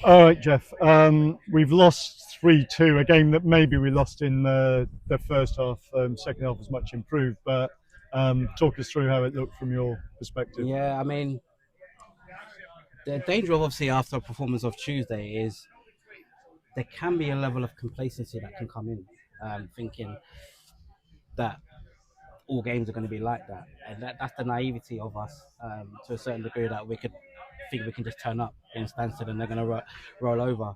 All right, Geoff. We've lost 3-2, a game that maybe we lost in the first half. Second half was much improved, but talk us through how it looked from your perspective. Yeah, I mean, the danger of obviously after a performance of Tuesday is there can be a level of complacency that can come in, thinking that all games are going to be like that, and that's the naivety of us to a certain degree that we could think we can just turn up in Stansted and they're going to roll over.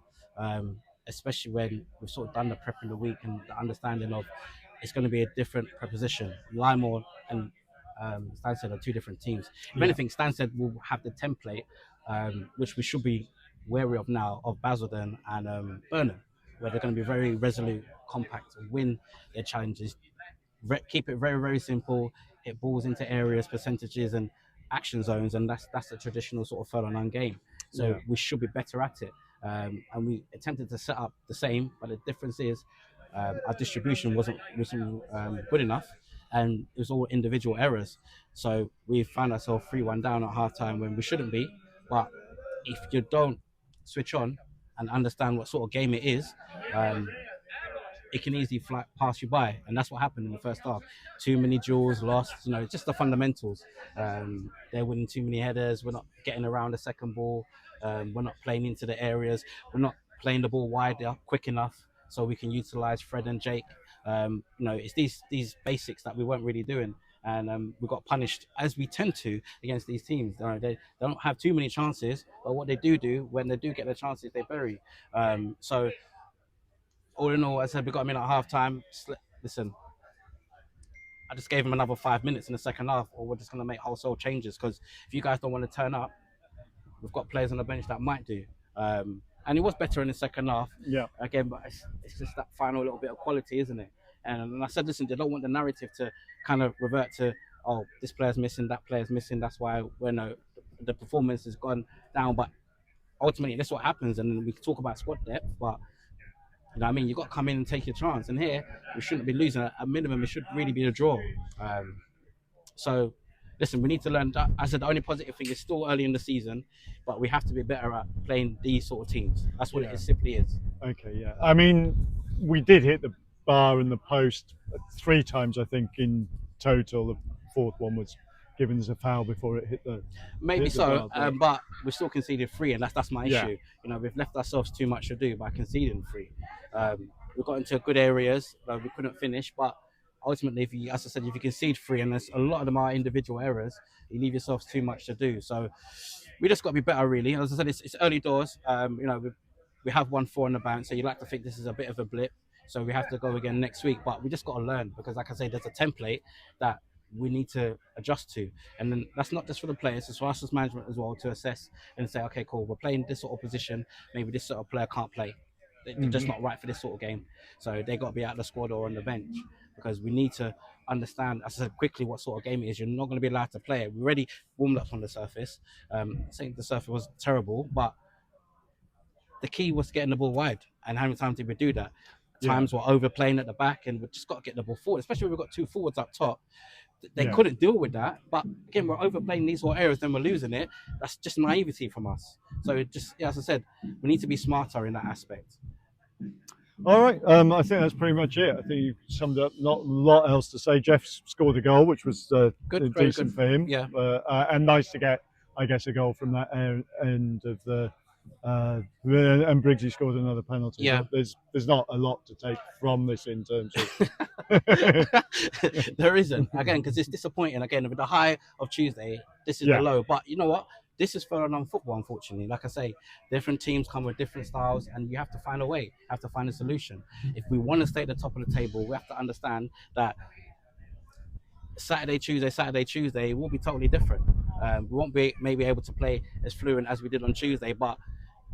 Especially when we've sort of done the prep in the week and the understanding of it's going to be a different proposition. Limor and Stansted are two different teams. If Yeah, anything, Stansted will have the template, which we should be wary of now, of Basildon and Burnham, where they're going to be very resolute, compact, win their challenges, keep it very very simple. Hit balls into areas, percentages, and action zones, and that's a traditional sort of furlong game. So yeah, we should be better at it. And we attempted to set up the same, but the difference is our distribution wasn't good enough, and it was all individual errors. So we found ourselves 3-1 down at halftime when we shouldn't be. But if you don't switch on and understand what sort of game it is, um, it can easily fly pass you by, and that's what happened in the first half. Too many duels lost, just the fundamentals. They're winning too many headers. We're not getting around the second ball. We're not playing into the areas. We're not playing the ball wide up quick enough so we can utilize Fred and Jake. It's these basics that we weren't really doing. And we got punished as we tend to against these teams. They don't have too many chances, but what they do when they do get the chances, they bury. So all in all, I said we got him in at half time. Listen, I just gave him another 5 minutes in the second half, or we're just going to make wholesale changes because if you guys don't want to turn up, we've got players on the bench that might do. And he was better in the second half yeah. again, but it's just that final little bit of quality, isn't it? And I said, listen, they don't want the narrative to kind of revert to, oh, this player's missing, that player's missing. That's why the performance has gone down. But ultimately, that's what happens. And we talk about squad depth, but you've got to come in and take your chance. And here, we shouldn't be losing. At minimum, it should really be a draw. Um, so, listen, we need to learn. I said the only positive thing is still early in the season, but we have to be better at playing these sort of teams. That's what Yeah. it is, simply is. Okay, yeah. I mean, we did hit the bar and the post 3 times, I think, in total. The fourth one was given as a foul before it Maybe hit the so, bar. But but we still conceded three, and that's my yeah, issue. We've left ourselves too much to do by conceding three. We got into good areas, we couldn't finish, but ultimately, if you, as I said, if you concede three, and there's a lot of them are individual errors, you leave yourselves too much to do. So we just got to be better, really. As I said, it's early doors. We have 1-4 in the bank, so you like to think this is a bit of a blip. So we have to go again next week, but we just got to learn because, like I say, there's a template that we need to adjust to, and then that's not just for the players; it's for us as management as well to assess and say, okay, cool, we're playing this sort of position. Maybe this sort of player can't play; they're just hmm not right for this sort of game. So they got to be out of the squad or on the bench because we need to understand, as I said, quickly what sort of game it is. You're not going to be allowed to play it. We already warmed up on the surface. Saying the surface was terrible, but the key was getting the ball wide. And how many times did we do that? yeah, Times we're overplaying at the back, and we just got to get the ball forward, especially when we've got two forwards up top. They yeah. couldn't deal with that. But again, we're overplaying these sort of areas, then we're losing it. That's just naivety from us. So as I said, we need to be smarter in that aspect. All right. I think that's pretty much it. I think you summed up. Not a lot else to say. Jeff scored a goal, which was Good, very good. decent for him, Yeah, and nice to get, I guess, a goal from that end of the. And Briggsy scored another penalty, yeah. but there's not a lot to take from this in terms of. There isn't again because it's disappointing. Again, with the high of Tuesday, this is the Yeah, low. But you know what? This is further on football, unfortunately. Like I say, different teams come with different styles, and you have to find a way, have to find a solution. If we want to stay at the top of the table, we have to understand that Saturday, Tuesday will be totally different. We won't be maybe able to play as fluent as we did on Tuesday, but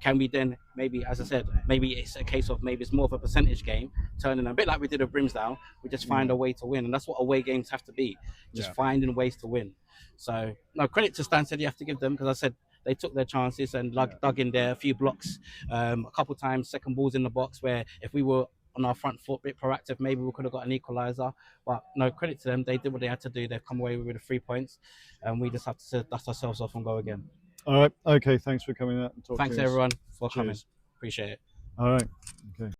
can we then maybe, as I said, maybe it's a case of maybe it's more of a percentage game, turning a bit like we did at Brimsdown. We just find a way to win, and that's what away games have to be, just yeah, finding ways to win. So no credit to Stansted, you have to give them because I said they took their chances and yeah. dug in there a few blocks, a couple of times, second balls in the box where if we were on our front foot, a bit proactive, maybe we could have got an equaliser. But no credit to them, they did what they had to do. They've come away with the 3 points, and we just have to dust ourselves off and go again. All right. Okay. Thanks for coming out and talking Thanks to us. everyone for coming. Cheers. Appreciate it. All right. Okay.